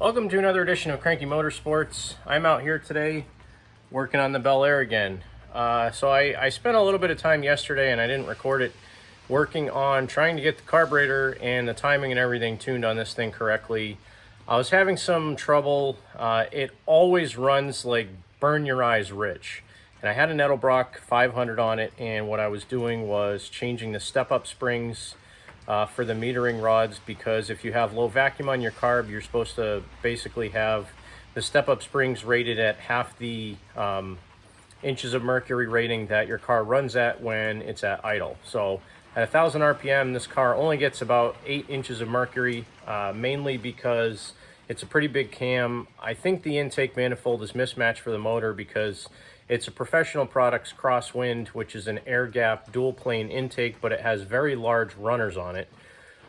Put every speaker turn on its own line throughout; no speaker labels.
Welcome to another edition of Cranky Motorsports. I'm out here today working on the Bel Air again. So I spent a little bit of time yesterday, and I didn't record it, working on trying to get the carburetor and the timing and everything tuned on this thing correctly. I was having some trouble. It always runs like burn your eyes rich. And I had an Edelbrock 500 on it, and what I was doing was changing the step-up springs for the metering rods, because if you have low vacuum on your carb, you're supposed to basically have the step-up springs rated at half the inches of mercury rating that your car runs at when it's at idle. So at 1,000 RPM, this car only gets about 8 inches of mercury, mainly because it's a pretty big cam. I think the intake manifold is mismatched for the motor because it's a Professional Products Crosswind, which is an air gap dual plane intake, but it has very large runners on it.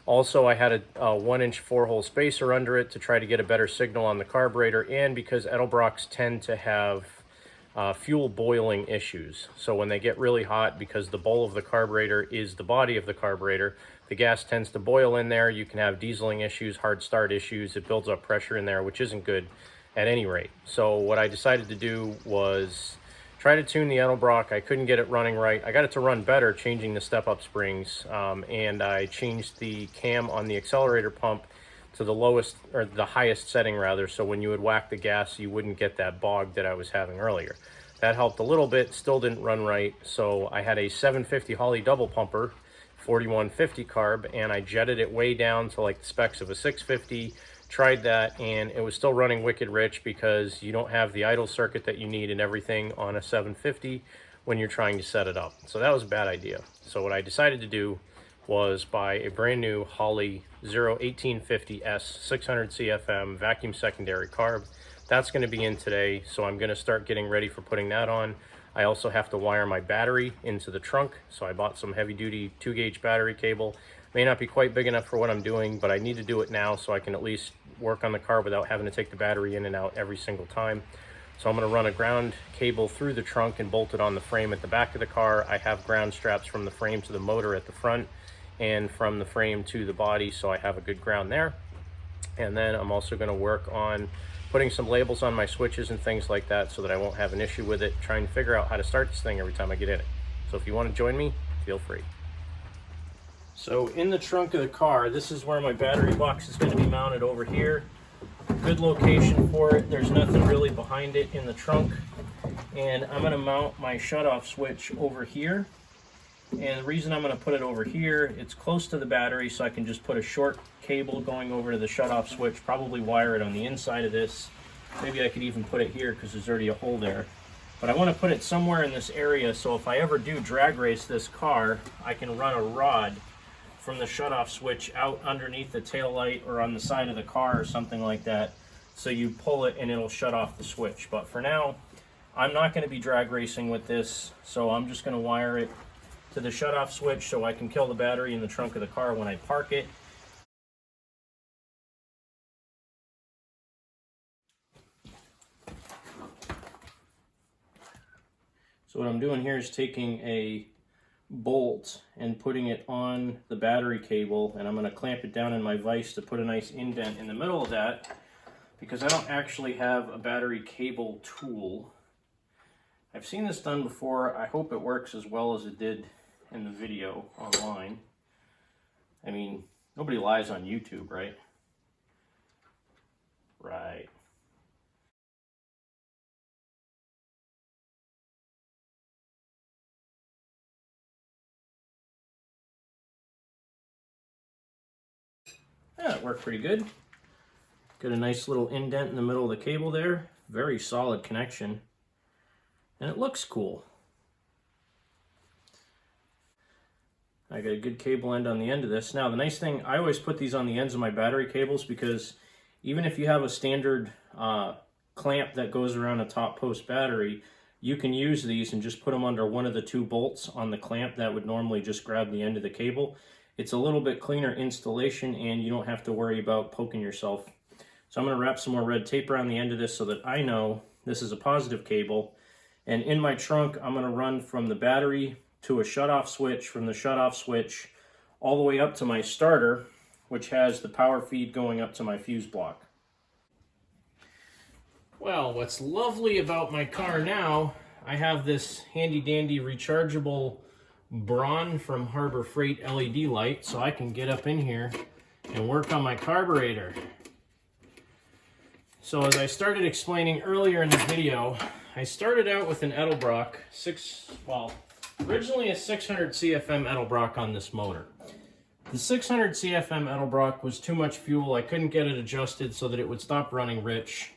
Also, I had a 1-inch 4-hole spacer under it to try to get a better signal on the carburetor, and because Edelbrocks tend to have fuel boiling issues. So when they get really hot, because the bowl of the carburetor is the body of the carburetor, the gas tends to boil in there. You can have dieseling issues, hard start issues. It builds up pressure in there, which isn't good at any rate. So what I decided to do was try to tune the Edelbrock. I couldn't get it running right. I got it to run better changing the step-up springs, and I changed the cam on the accelerator pump to the lowest, or the highest setting rather, so when you would whack the gas, you wouldn't get that bog that I was having earlier. That helped a little bit, still didn't run right, so I had a 750 Holley double pumper, 4150 carb, and I jetted it way down to like the specs of a 650, tried that, and it was still running wicked rich because you don't have the idle circuit that you need and everything on a 750 when you're trying to set it up. So that was a bad idea. So what I decided to do was buy a brand new Holley 1850S 600 CFM vacuum secondary carb. That's going to be in today, so I'm going to start getting ready for putting that on. I also have to wire my battery into the trunk, so I bought some heavy-duty 2-gauge battery cable. May not be quite big enough for what I'm doing, but I need to do it now so I can at least work on the car without having to take the battery in and out every single time. So I'm going to run a ground cable through the trunk and bolt it on the frame at the back of the car. I have ground straps from the frame to the motor at the front and from the frame to the body, so I have a good ground there. And then I'm also going to work on putting some labels on my switches and things like that so that I won't have an issue with it, trying to figure out how to start this thing every time I get in it. So if you want to join me, feel free. So in the trunk of the car, this is where my battery box is going to be mounted over here. Good location for it. There's nothing really behind it in the trunk. And I'm going to mount my shutoff switch over here. And the reason I'm going to put it over here, it's close to the battery, so I can just put a short cable going over to the shutoff switch, probably wire it on the inside of this. Maybe I could even put it here because there's already a hole there. But I want to put it somewhere in this area, so if I ever do drag race this car, I can run a rod from the shutoff switch out underneath the tail light or on the side of the car or something like that. So you pull it and it'll shut off the switch. But for now, I'm not going to be drag racing with this, so I'm just going to wire it to the shutoff switch so I can kill the battery in the trunk of the car when I park it. So what I'm doing here is taking a bolt and putting it on the battery cable, and I'm going to clamp it down in my vise to put a nice indent in the middle of that, because I don't actually have a battery cable tool. I've seen this done before. I hope it works as well as it did in the video online. I mean, nobody lies on YouTube, right? Right. Yeah, it worked pretty good. Got a nice little indent in the middle of the cable there. Very solid connection. And it looks cool. I got a good cable end on the end of this. Now, the nice thing, I always put these on the ends of my battery cables because even if you have a standard clamp that goes around a top post battery, you can use these and just put them under one of the 2 bolts on the clamp that would normally just grab the end of the cable. It's a little bit cleaner installation and you don't have to worry about poking yourself. So I'm going to wrap some more red tape around the end of this so that I know this is a positive cable. And in my trunk, I'm going to run from the battery to a shutoff switch, from the shutoff switch all the way up to my starter, which has the power feed going up to my fuse block. Well, what's lovely about my car now, I have this handy dandy rechargeable Braun from Harbor Freight LED light, so I can get up in here and work on my carburetor. So as I started explaining earlier in the video, I started out with an Edelbrock originally a 600 CFM Edelbrock on this motor. The 600 CFM Edelbrock was too much fuel. I couldn't get it adjusted so that it would stop running rich.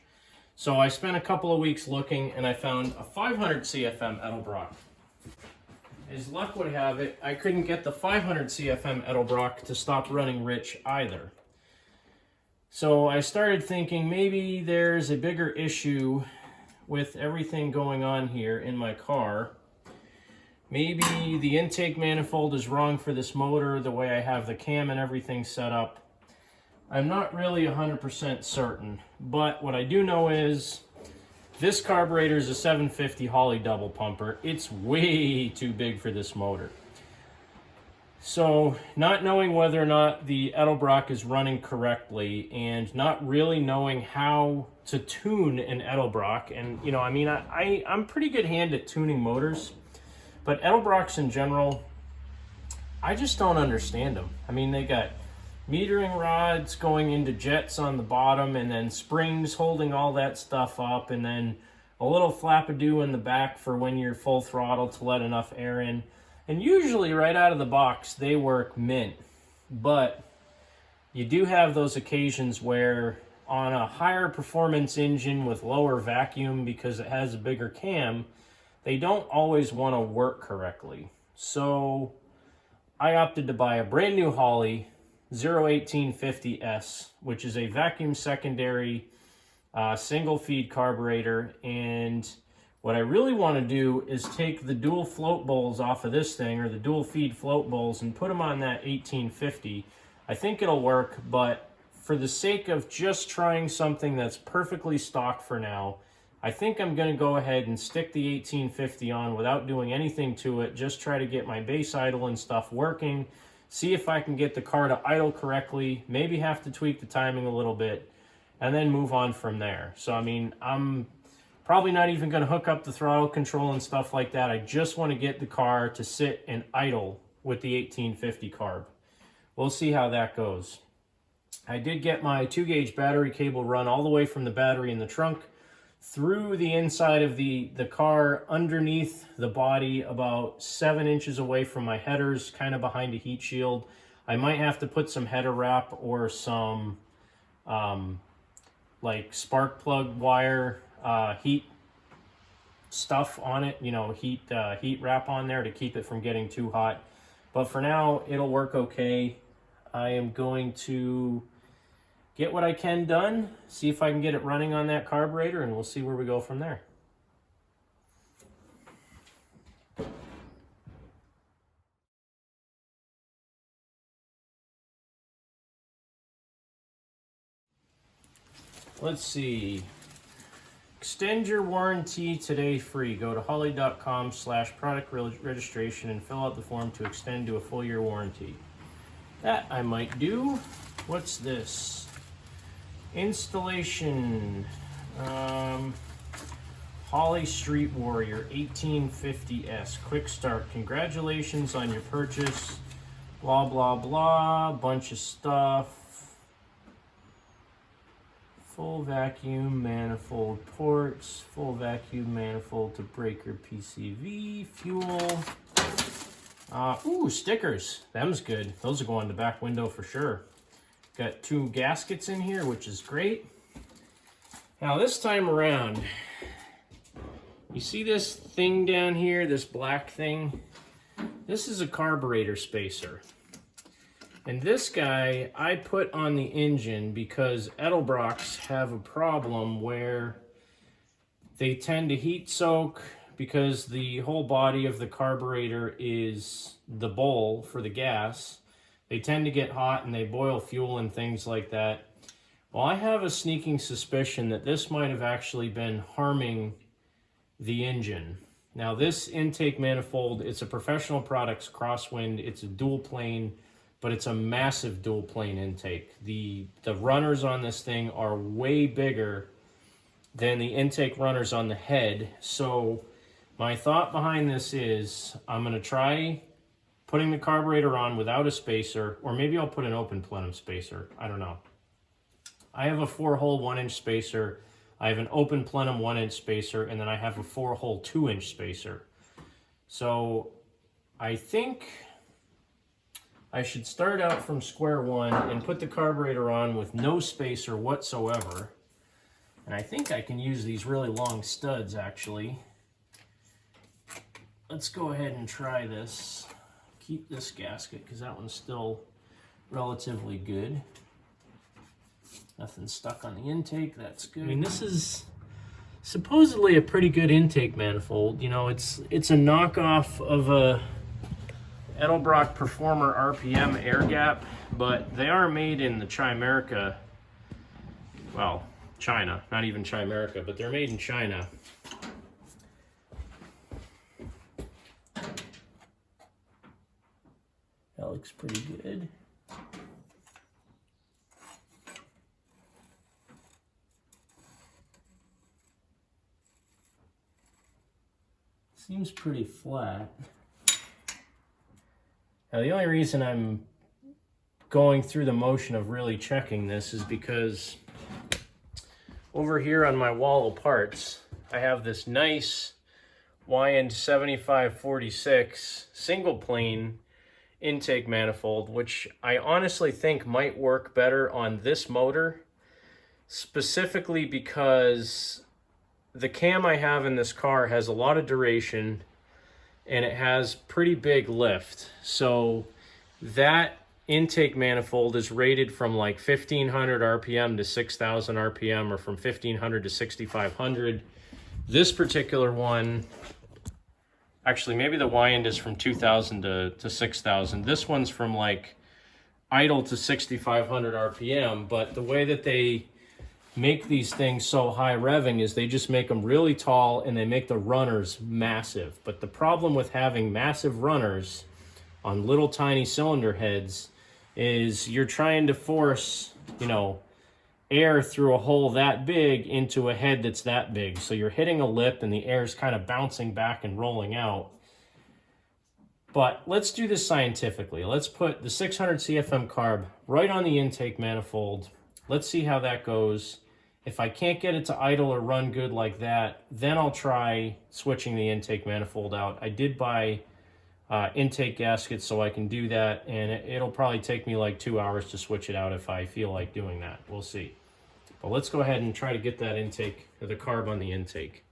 So I spent a couple of weeks looking and I found a 500 CFM Edelbrock. As luck would have it, I couldn't get the 500 CFM Edelbrock to stop running rich either. So I started thinking maybe there's a bigger issue with everything going on here in my car. Maybe the intake manifold is wrong for this motor, the way I have the cam and everything set up. I'm not really 100% certain, but what I do know is this carburetor is a 750 Holley double pumper. It's way too big for this motor. So not knowing whether or not the Edelbrock is running correctly and not really knowing how to tune an Edelbrock, and you know, I mean, I'm pretty good hand at tuning motors, but Edelbrocks in general, I just don't understand them. I mean, they got metering rods going into jets on the bottom and then springs holding all that stuff up, and then a little flap-a-doo in the back for when you're full throttle to let enough air in. And usually right out of the box, they work mint. But you do have those occasions where on a higher performance engine with lower vacuum, because it has a bigger cam, they don't always want to work correctly. So I opted to buy a brand new Holley 01850S, which is a vacuum secondary single feed carburetor. And what I really want to do is take the dual float bowls off of this thing, or the dual feed float bowls, and put them on that 1850. I think it'll work, but for the sake of just trying something that's perfectly stock for now, I think I'm going to go ahead and stick the 1850 on without doing anything to it, just try to get my base idle and stuff working, see if I can get the car to idle correctly, maybe have to tweak the timing a little bit, and then move on from there. So, I mean, I'm probably not even going to hook up the throttle control and stuff like that. I just want to get the car to sit and idle with the 1850 carb. We'll see how that goes. I did get my 2-gauge battery cable run all the way from the battery in the trunk through the inside of the car, underneath the body, about 7 inches away from my headers, kind of behind a heat shield. I might have to put some header wrap or some like spark plug wire heat stuff on it, you know, heat wrap on there to keep it from getting too hot. But for now, it'll work okay. I am going to get what I can done, see if I can get it running on that carburetor, and we'll see where we go from there. Let's see. Extend your warranty today free. Go to holley.com/product registration and fill out the form to extend to a full year warranty. That I might do. What's this? Installation. Holley Street Warrior 1850S. Quick start. Congratulations on your purchase. Blah, blah, blah. Bunch of stuff. Full vacuum manifold ports, full vacuum manifold to breaker PCV, fuel. Ooh, stickers. Them's good. Those are going in the back window for sure. Got 2 gaskets in here, which is great. Now this time around, you see this thing down here, this black thing? This is a carburetor spacer. And this guy I put on the engine because Edelbrocks have a problem where they tend to heat soak because the whole body of the carburetor is the bowl for the gas. They tend to get hot and they boil fuel and things like that. Well, I have a sneaking suspicion that this might have actually been harming the engine. Now this intake manifold, it's a Professional Products Crosswind. It's a dual plane, but it's a massive dual plane intake. The runners on this thing are way bigger than the intake runners on the head. So my thought behind this is I'm going to try putting the carburetor on without a spacer, or maybe I'll put an open plenum spacer. I don't know. I have a 4-hole 1-inch spacer. I have an open plenum 1-inch spacer, and then I have a 4-hole 2-inch spacer. So I think I should start out from square one and put the carburetor on with no spacer whatsoever. And I think I can use these really long studs, actually. Let's go ahead and try this. Keep this gasket, because that one's still relatively good. Nothing stuck on the intake, that's good. I mean, this is supposedly a pretty good intake manifold. You know, it's a knockoff of a Edelbrock Performer RPM air gap, but they are made in the Chimerica, well, China, not even Chimerica, but they're made in China. That looks pretty good. Seems pretty flat. Now, the only reason I'm going through the motion of really checking this is because over here on my wall of parts, I have this nice YN 7546 single plane intake manifold, which I honestly think might work better on this motor, specifically because the cam I have in this car has a lot of duration and it has pretty big lift. So that intake manifold is rated from like 1500 RPM to 6000 RPM, or from 1500 to 6500. This particular one, actually maybe the Y-end is from 2000 to 6000. This one's from like idle to 6500 RPM, but the way that they make these things so high revving is they just make them really tall and they make the runners massive. But the problem with having massive runners on little tiny cylinder heads is you're trying to force, you know, air through a hole that big into a head that's that big. So you're hitting a lip and the air's kind of bouncing back and rolling out. But let's do this scientifically. Let's put the 600 CFM carb right on the intake manifold. Let's see how that goes. If I can't get it to idle or run good like that, then I'll try switching the intake manifold out. I did buy intake gaskets so I can do that, and it'll probably take me like 2 hours to switch it out if I feel like doing that. We'll see. But let's go ahead and try to get that intake, or the carb on the intake.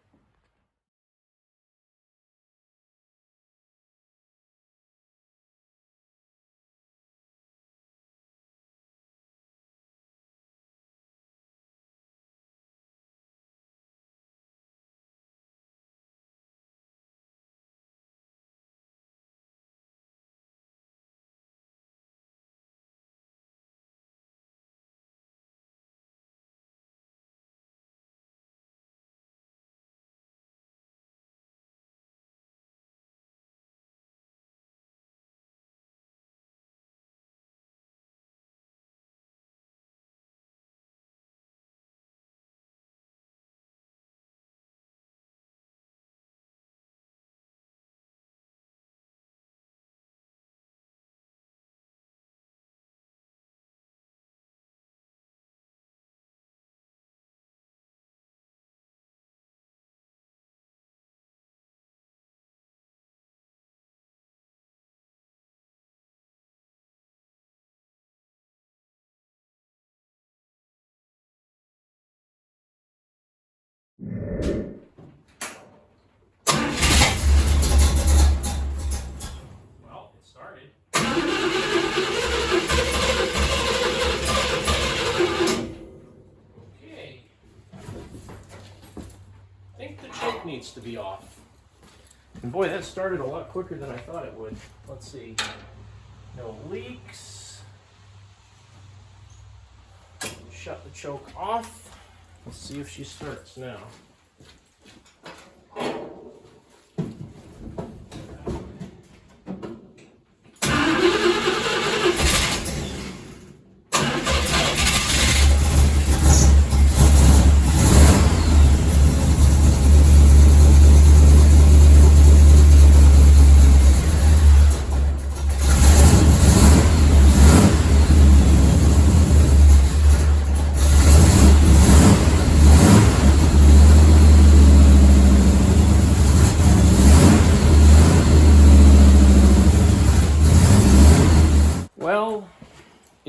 Well, it started. Okay. I think the choke needs to be off. And boy, that started a lot quicker than I thought it would. Let's see. No leaks. Shut the choke off. Let's see if she starts now.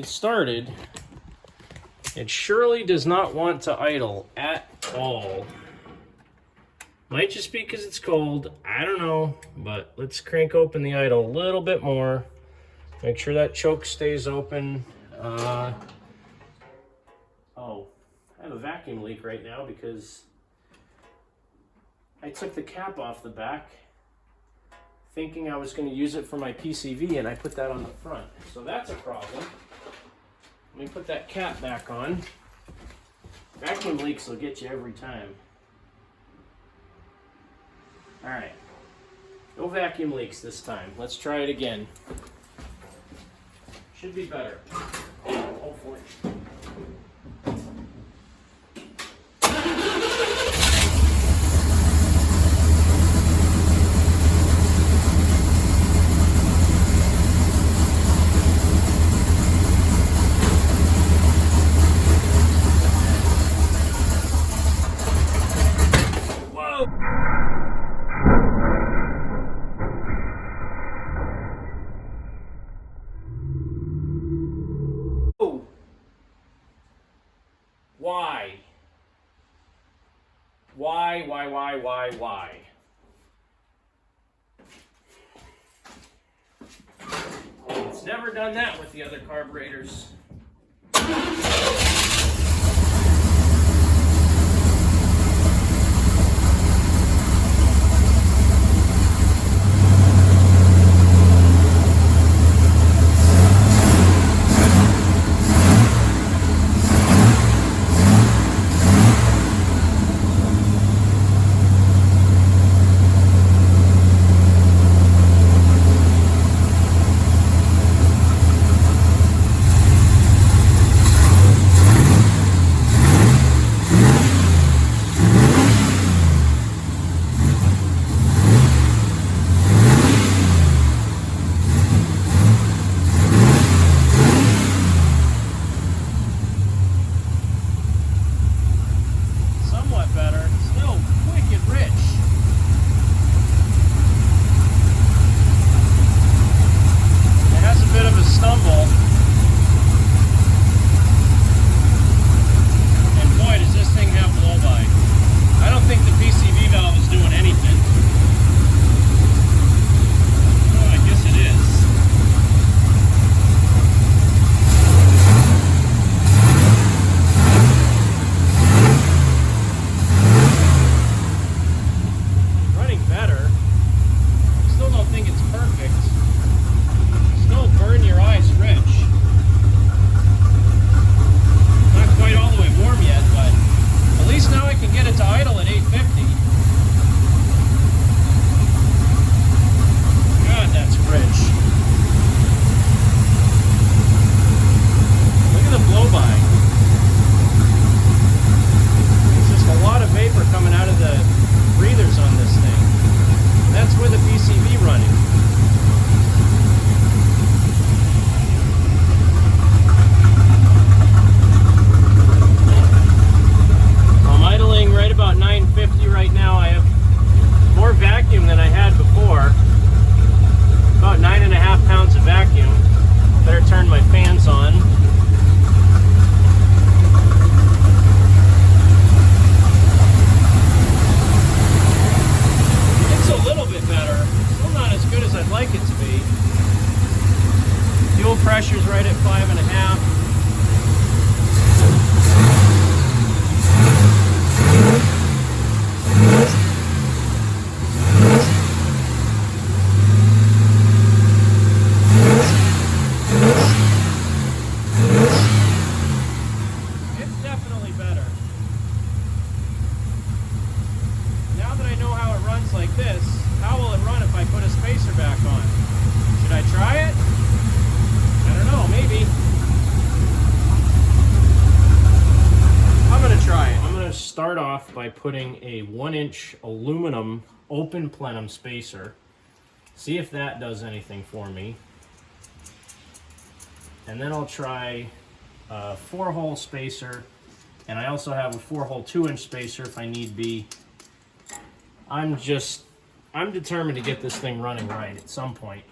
it started, it surely does not want to idle at all. Might just be because it's cold, I don't know, but let's crank open the idle a little bit more. Make sure that choke stays open. Oh, I have a vacuum leak right now because I took the cap off the back thinking I was going to use it for my PCV, and I put that on the front. So that's a problem. Let me put that cap back on. Vacuum leaks will get you every time. All right, no vacuum leaks this time. Let's try it again. Should be better, hopefully. Why? Why? It's never done that with the other carburetors. Pressure's right at 5.5. It's definitely better. Now that I know how it runs like this, how will it run if I put a spacer back on? Should I try it? I don't know, maybe. I'm gonna try it. I'm gonna start off by putting a 1-inch aluminum open plenum spacer. See if that does anything for me. And then I'll try a 4-hole spacer. And I also have a 4-hole 2-inch spacer if I need be. I'm determined to get this thing running right at some point.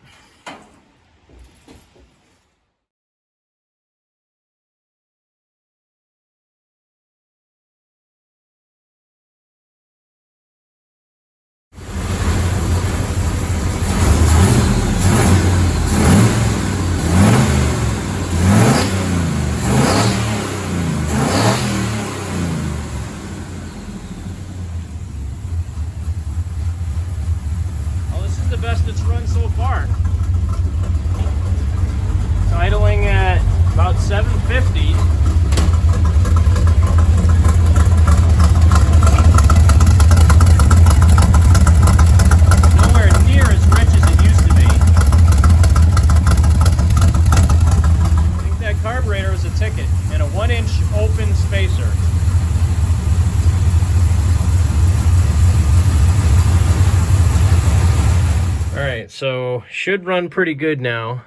so should run pretty good now.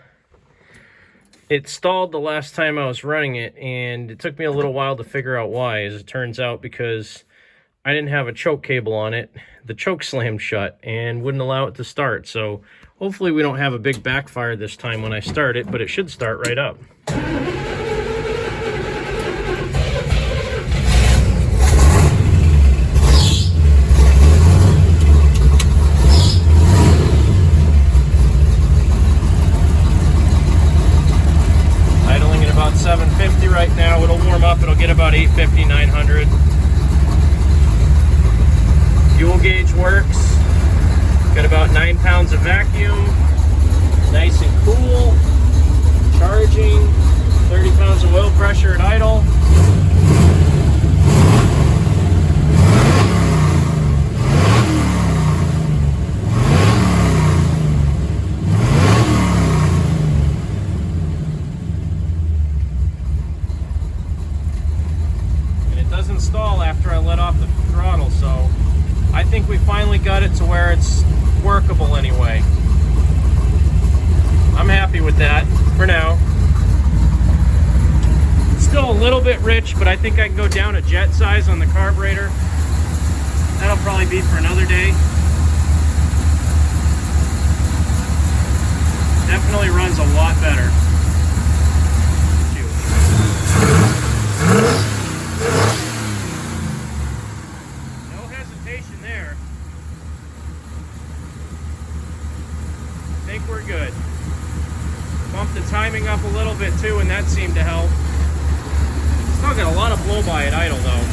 It stalled the last time I was running it, and it took me a little while to figure out why, as it turns out, because I didn't have a choke cable on it. The choke slammed shut and wouldn't allow it to start. So hopefully we don't have a big backfire this time when I start it, but it should start right up. Idling at about 750 right now. It'll warm up. It'll get about 850, 900. Fuel gauge works. Got about 9 pounds of vacuum. Nice and cool. Charging. 30 pounds of oil pressure at idle. And it doesn't stall after I let off the throttle, so I think we finally got it to where it's workable anyway. I'm happy with that for now. Still a little bit rich, but I think I can go down a jet size on the carburetor. That'll probably be for another day. Definitely runs a lot better. There. I think we're good. Bumped the timing up a little bit too, and that seemed to help. Still got a lot of blow by at idle though.